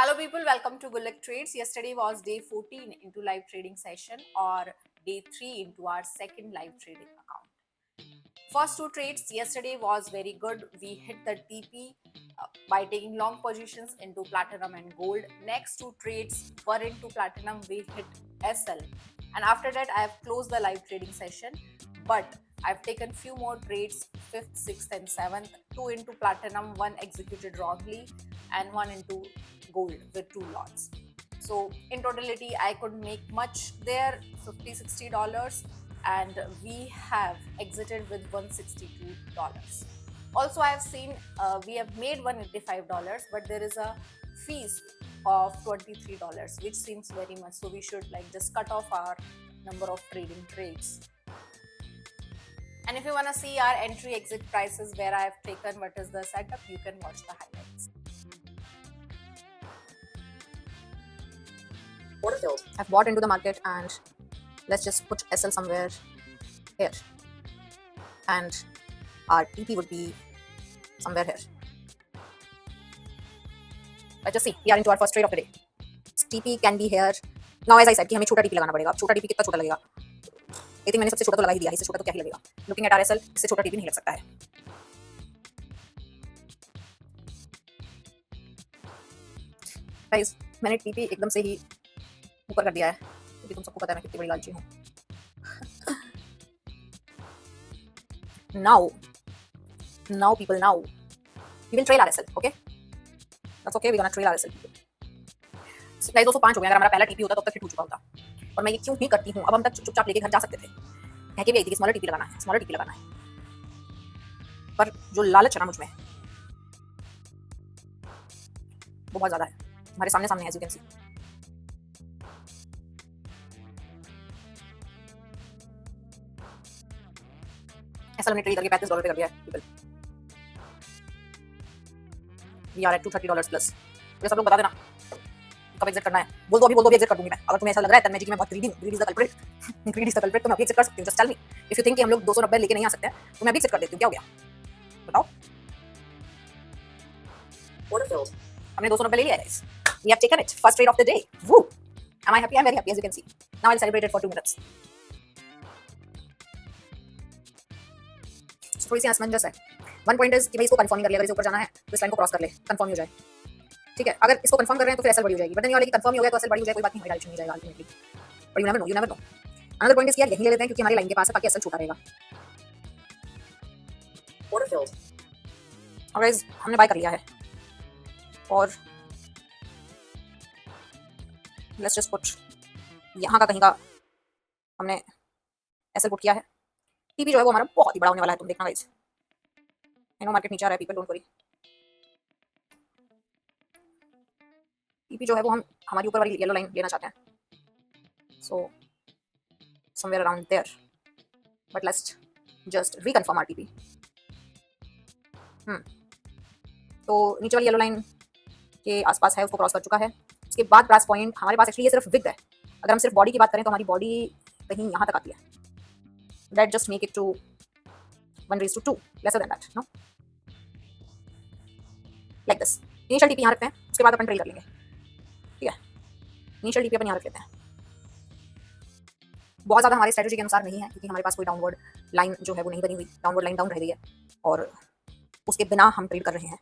Hello people, welcome to Bullock Trades. Yesterday was day 14 into live trading session or day 3 into our second live trading account. First two trades yesterday was very good. We hit the TP by taking long positions into platinum and gold. Next two trades were into platinum. We hit SL, and after that I have closed the live trading session. But I've taken few more trades, 5th, 6th and 7th, two into platinum, one executed wrongly, and one into gold with two lots. So in totality, I could make much there, $50-$60, and we have exited with $162. Also, I have seen we have made $185, but there is a fees of $23, which seems very much. So we should like just cut off our number of trading trades. And if you want to see our entry exit prices where I have taken what is the setup, you can watch the highlights. Order filled. I've bought into the market and let's just put SL somewhere here. And our TP would be somewhere here. Let's just see. We are into our first trade of the day. TP can be here. Now as I said कि हमें छोटा TP लगाना पड़ेगा. छोटा TP कितना छोटा लगेगा? I think मैंने सबसे छोटा तो लगा ही दिया है. इससे छोटा तो क्या ही लगेगा? Looking at RSL, इससे छोटा TP नहीं लग सकता है. Guys, मैंने TP एकदम से ही ऊपर कर दिया है क्योंकि तुम सबको पता है मैं कितनी बड़ी लालची हूँ. Now people, now we will trail RSL, okay? That's okay, we're gonna trail RSL. So guys, 205 हो गया. अगर हमारा पहला टीपी होता तो अब तक हिट हो चुका होता. और मैं ये क्यों ही करती हूँ? अब हम तक चुपचाप लेके घर जा सकते थे. कह के भी आई थी कि स्मॉलर टीपी लगाना है. पर जो लालच है ना मुझ में, वो बहुत ज्यादा है. हमारे सामने है, as you can see. ऐसा हमने ट्रेड करके $35 पे कर दिया है people. We are at $230 plus. मुझे सब लोग बता देना कब एग्जिट करना है. बोल दो अभी एग्जिट कर दूंगी मैं. अगर तुम्हें ऐसा लग रहा है तब मैं बहुत ग्रीडी इज द कल्प्रिट. तो मैं अभी एग्जिट कर सकती हूं. Just tell me if you think कि हम लोग 290 लेके नहीं आ सकते हैं तो मैं अभी एग्जिट कर देती हूं. क्या हो गया बताओ. Order filled. हमने 290 ले लिया है guys. We have taken it. First trade of the day. Woo. Am I happy? I'm very happy, as you can see. Now I'll celebrate it for 2 minutes. So थोड़ी सी असमंजस है. वन पॉइंट इज कि भाई इसको confirm कर लिया. अगर इसे ऊपर जाना है तो इस लाइन को क्रॉस कर ले, कंफर्म हो जाए. ठीक है, अगर इसको कंफर्म कर रहे हैं तो फिर एसएल बड़ी हो जाएगी. बट नहीं वाले की कंफर्म हो गया तो एसएल बड़ी हो जाए, कोई बात नहीं, हमारी डायरेक्शन नहीं जाएगा ultimately. But you never know. Another point is कि यार यही ले लेते हैं क्योंकि हमारी लाइन के पास है ताकि एसएल छोटा रहेगा. Order field. और गाइस हमने बाय कर लिया है और लेट्स जस्ट पुट यहाँ का कहीं का हमने एसएल पुट किया है. टीपी जो है वो हमारा बहुत ही बड़ा होने वाला है. तुम देखना गाइस. आई नो मार्केट नीचे आ रहा है पीपल, डोंट वरी. टीपी जो है वो हम हमारी ऊपर वाली येलो लाइन लेना चाहते हैं. So somewhere around there. But let's just reconfirm R TP. तो नीचे वाली येलो लाइन के आसपास है, उसको क्रॉस कर चुका है. उसके बाद प्राइस पॉइंट हमारे पास एक्चुअली ये सिर्फ विग है. अगर हम सिर्फ बॉडी की बात करें तो हमारी बॉडी कहीं यहाँ तक आती है. That just make it to 1:2, lesser than that, no? Like this. Initial TP यहाँ रखते हैं, उसके बाद अपन ट्रेल कर लेंगे. ठीक है, इनिशियल TP अपन यहाँ रख लेते हैं. बहुत ज़्यादा हमारे स्ट्रेटजी के अनुसार नहीं है क्योंकि हमारे पास कोई डाउनवर्ड लाइन जो है वो नहीं बनी हुई. डाउनवर्ड लाइन डाउन रह गई है और उसके बिना हम ट्रेड कर रहे हैं.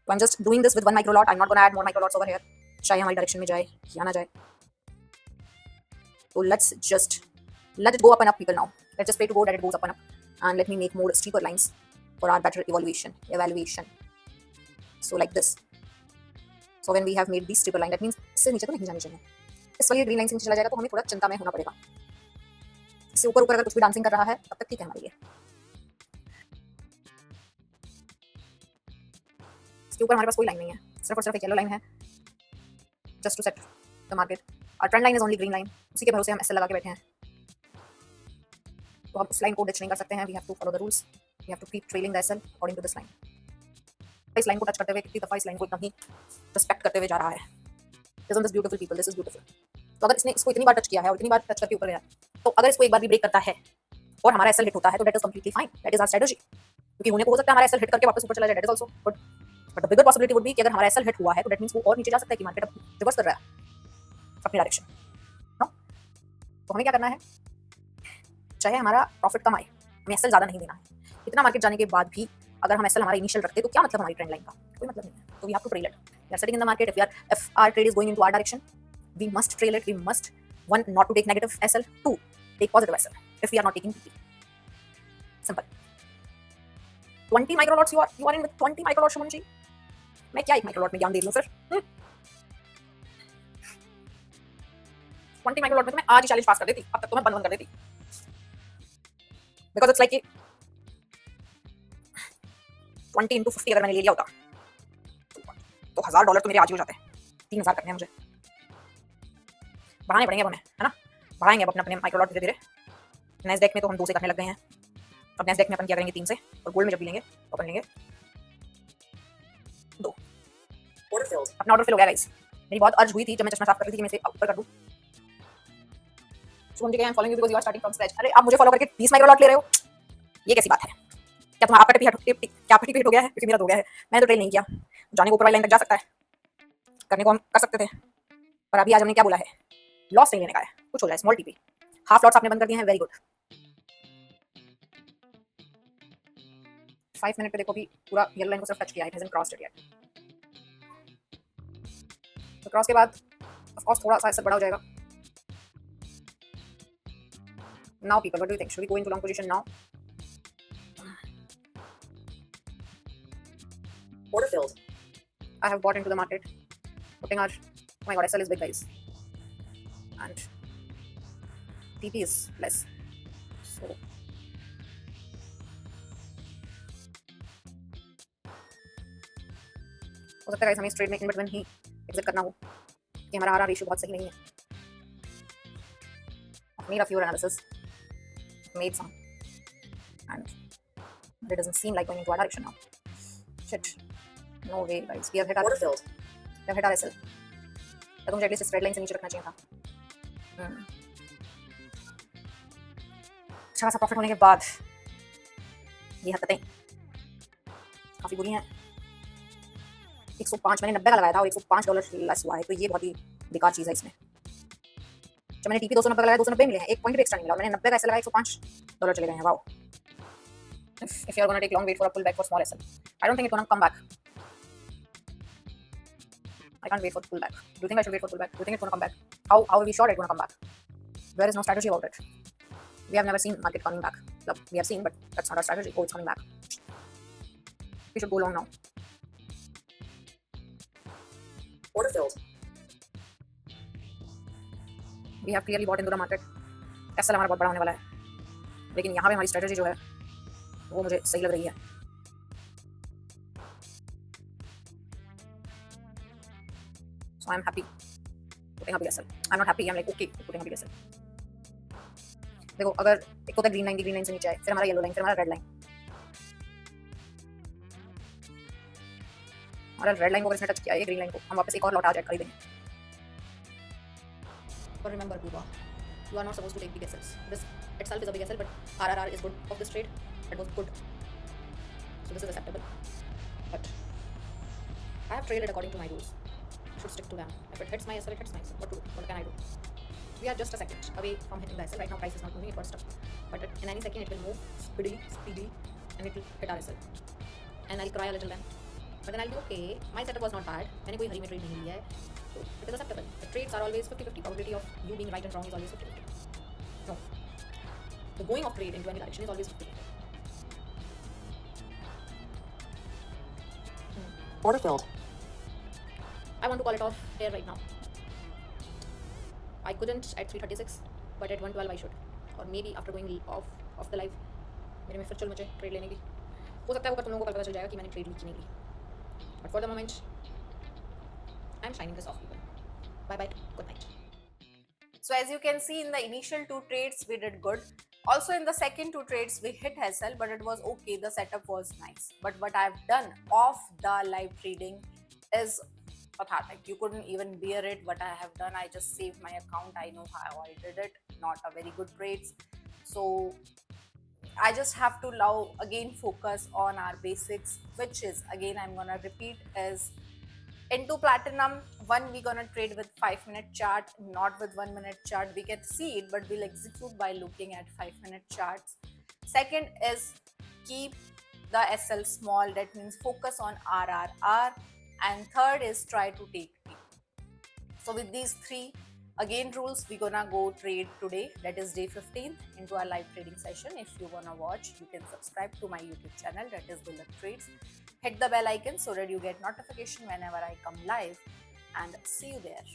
So I'm just doing this with one micro lot. I'm not going to add more micro lots over here. चाहे हमारी डायरेक्शन में जाए या ना जाए. तो let's just let it go up and up, people. Now let's just pray to God that it goes up and up, and let me make more steeper lines for our better evaluation. So like this. So when we have made these steeper line, that means इससे नीचे तो नहीं जानी चाहिए. इस वाली green line से नीचे चला जाएगा तो हमें थोड़ा चिंता में होना पड़ेगा. इससे ऊपर अगर कुछ भी डांसिंग कर रहा है तब तक ठीक है हमारे लिए. इसके ऊपर हमारे पास कोई लाइन नहीं है, सिर्फ और सिर्फ एक येलो लाइन है just to set the market. और trend line is only green line. उसी के भरोसे हम एसएल लगा के बैठे हैं. तो हम उस लाइन को डिच नहीं कर सकते हैं. We have to follow the rules. We have to keep trailing the SL according to this line. इस लाइन को टच करते हुए कितनी दफा इस लाइन को एकदम ही रिस्पेक्ट करते हुए जा रहा है. Isn't this beautiful, people? This is beautiful. तो अगर इसने इसको इतनी बार टच किया है और इतनी बार टच करके ऊपर गया तो अगर इसको एक बार भी ब्रेक करता है और हमारा एसएल हिट होता है तो that is completely fine. That is our strategy. क्योंकि होने को हो सकता है हमारा एसएल हिट करके वापस ऊपर चला जाए. That is also good. But the bigger possibility would be कि अगर हमारा एसएल हिट हुआ है तो दैट मींस वो और नीचे जा सकता है कि मार्केट अब रिवर्स कर रहा है अपनी डायरेक्शन। नो, तो हमें क्या करना है, चाहे हमारा प्रॉफिट कम आए, हमें एसएल ज़्यादा नहीं देना है। इतना मार्केट जाने के बाद भी अगर हम एसएल हमारा इनिशियल रखते तो क्या मतलब हमारी ट्रेंड लाइन का, कोई मतलब नहीं है। तो we have to trail it, we are setting in the market, if our trade is going into our direction, we must trail it, we must, one, not to take negative SL, two, take positive SL if we are not taking PP. Simple. 20 microlots you are in with 20 microlots, Shubham ji. मैं क्या एक माइक्रोलॉट में ज्ञान दे दूं फिर? 20 माइक्रोलॉट में तो मैं आज ही चैलेंज पास कर देती, अब तक तो मैं बंद कर देती, बिकॉज इट्स लाइक 20 into 50 अगर मैंने ले लिया होता तो $1000 तो मेरे आज ही हो जाते हैं। 3000 करने हैं मुझे, बढ़ाने पड़ेंगे अब हमें, है ना। बढ़ाएंगे अब अपने अपने माइक्रोलॉट धीरे धीरे। नेस्डेक में तो हम 2 से करने लग गए हैं, अब नेस्डेक में अपन क्या करेंगे 3 से, और गोल्ड में जब भी लेंगे तो अपन लेंगे 2। अपना ऑर्डर फिल हो गया गाइस। मेरी बहुत अर्ज हुई थी जब मैं चश्मा साफ कर रही थी कि मैं इसे ऊपर कर दूं। Shubham ji, I am following you because you are starting from scratch. अरे आप मुझे फॉलो करके 20 माइक्रोलॉट ले रहे हो, ये कैसी बात है? क्या तुम्हारा आपका टिप हिट हो गया है? क्योंकि मेरा तो हो गया है, मैंने तो ट्रेल नहीं किया। जाने को ऊपर वाली लाइन तक जा सकता है, करने को हम कर सकते थे, पर अभी आज हमने क्या बोला है, लॉस नहीं लेने का है, कुछ हो जाए स्मॉल टीपी। हाफ लॉट्स आपने बंद कर दिए हैं, वेरी गुड। 5 मिनट पे देखो अभी पूरा येलो लाइन को सिर्फ टच किया है, it hasn't crossed it yet. तो क्रॉस के बाद ऑफ कोर्स थोड़ा सा ऐसा बड़ा हो जाएगा। Now people, what do you think, should we go into long position now? Order filled. I have bought into the market, putting our, oh my god, SL is big guys, and TP is less, so हो सकता है guys हमें इस trade में in between he exit करना हो कि हमारा आरआर रेशियो बहुत सही नहीं है। I've made a few analysis, made some, and it doesn't seem like going into our direction now. Shit, no way guys, we have hit our Order filled. we have hit our SL। या तो मुझे at least इस red line से नीचे रखना चाहिए था। अच्छा खासा प्रॉफिट होने के बाद ये हरकतें काफी बुरी हैं। 105 मैंने 90 का लगाया था और $105 लेस हुआ है, तो ये बहुत ही बेकार चीज़ है इसमें। जब मैंने टीपी 290 का लगाया 290 मिले हैं, एक पॉइंट भी एक्स्ट्रा नहीं मिला, मैंने 90 का ऐसे लगाया $105 चले गए हैं। Wow. If you are going to take long wait for a pullback for small SL, I don't think it's going to come back. I can't wait for the pullback. Do you think I should wait for pullback? Do you think it's going to come back? How are we sure it's going to come back? There is no strategy about it. We have never seen market coming back. Look, we have seen, but that's not our strategy. Oh, it's coming back. We should go long now. Order filled. We have clearly bought into the market. SL हमारा बहुत बड़ा होने वाला है, लेकिन यहाँ पे हमारी स्ट्रेटजी जो है वो मुझे सही लग रही है। So I'm happy putting a big SL. I'm not happy, I'm like okay putting a big SL. देखो अगर एक होता है ग्रीन लाइन से नीचे आए, फिर हमारा येलो लाइन, फिर हमारा रेड लाइन। हमारा रेड लाइन को अगर इसने टच किया है ग्रीन लाइन को, हम वापस एक और लौटा जाए खरीदेंगे। But remember, Buba, you are not supposed to take big SLs. This itself is a big SL, but RRR is good of this trade. It was good, so this is acceptable. But I have traded according to my rules. Should stick to them. If it hits my SL, it hits my SL. What can I do? We are just a second away from hitting the SL. Right now, price is not moving. It got stuck. But in any second, it will move speedily, and it will hit our SL. And I'll cry a little then. But then I'll be okay. My setup was not bad. मैंने कोई हरी में trade नहीं लिया है, so it is acceptable. The trades are always 50-50. Probability of you being right and wrong is always 50-50. No, the going of trade into any direction is always 50-50. Order filled. I want to call it off here right now. I couldn't at 336, but at 112 I should. Or maybe after going off the live, मेरे में फिर चल मुझे trade लेने की। हो सकता है वो तुम लोगों को कल पता चल जाएगा कि मैंने ट्रेड ली की नहीं ली। But for the moment, I'm signing this off people. Bye bye. Good night. So as you can see, in the initial 2 trades we did good. Also in the second 2 trades we hit SL, but it was okay. The setup was nice. But what I've done off the live trading is pathetic. You couldn't even bear it. What I have done, I just saved my account. I know how I did it. Not a very good trades. So I just have to now again focus on our basics, which is again I'm gonna repeat is into platinum. One, we're gonna trade with 5 minute chart, not with 1 minute chart. We can see it, but we'll execute by looking at 5 minute charts. Second is keep the SL small, that means focus on RRR. And third is try to take T. So with these three again rules, we're gonna go trade today, that is day 15th, into our live trading session. If you wanna watch, you can subscribe to my YouTube channel, that is Bullet Trades. Hit the bell icon so that you get notification whenever I come live, and see you there.